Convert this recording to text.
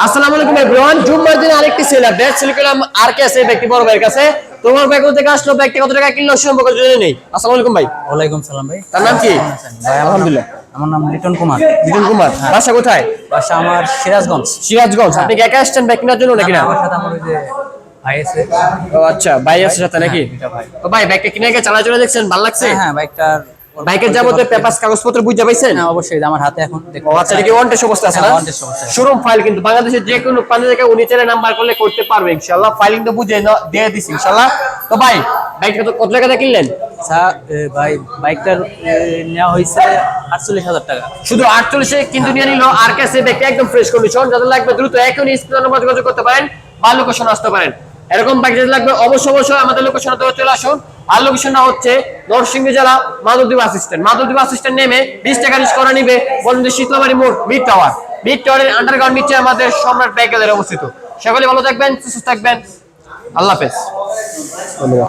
আসসালামু আলাইকুম এভরিওয়ান। জুম্মার দিন আরেকটি সেলার ব্যাগ সেল করলাম আর কে আছে ব্যক্তি বড় ভাইয়ের কাছে। তোমার ব্যাগ থেকে আসলো, ব্যাগটা কত টাকা কিনলো সম্পর্কে জেনে নেই। আসসালামু আলাইকুম ভাই। ওয়ালাইকুম সালাম ভাই। তার নাম কি? ভাই আলহামদুলিল্লাহ। আমার নাম লিটন কুমার। লিটন কুমার, বাসা কোথায়? বাসা আমার সিরাজগঞ্জ। সিরাজগঞ্জ। আপনি কি একা আসছেন ব্যাগ কেনার জন্য নাকি না? আমার সাথে আমার ওই যে ভাই আছে। ও আচ্ছা, ভাই আছে সাথে নাকি? এটা ভাই। তো ভাই ব্যাগটা কিনে গিয়ে চালাচলে দেখছেন, ভালো লাগছে? হ্যাঁ বাইকটার বাইকের যাবতীয় পেপারস কাগজপত্র বুঝে পাইছেন? হ্যাঁ অবশ্যই আমার হাতে এখন ও আচ্ছা, এটা কি ওয়ান টেস্ট অবস্থা আছে না? হ্যাঁ, on test অবস্থা আছে। শোরুম ফাইল কিন্তু বাংলাদেশের যে কোনো প্রান্ত থেকে উনি চ্যানেল নাম্বার করলে করতে পারবে ইনশাআল্লাহ। ফাইলিং তো বুঝে দিয়ে দিছি ইনশাআল্লাহ। তো ভাই বাইকটা কত টাকা দিয়ে কিনলেন? ভাই বাইকটার নেওয়া হয়েছে 48,000 টাকা। শুধু 48 কিন্তু নিয়ে নিল আর কাছে ব্যাগটা একদম ফ্রেশ কন্ডিশন। যাদের লাগবে দ্রুত এখনই স্ক্রিনে নম্বর যোগাযোগ করতে পারেন বা লোকেশন আসতে পারেন। এরকম বাইক যদি লাগবে অবশ্যই আমাদের লোকেশনে চলে আসুন। আর লোকেশনটা হচ্ছে নরসিংদী জেলা Madhabdi bus stand. Madhabdi bus stand নেমে 20 টাকা রিক্সা করে নিবে বলুন শীতলাবাড়ি মোড় মিড টাওয়ার। মিড টাওয়ারের আন্ডারগ্রাউন্ড নিচে আমাদের সম্রাট ব্যাগ গ্যালারি অবস্থিত। সকলে ভালো থাকবেন, সুস্থ থাকবেন, আল্লাহ হাফেজ।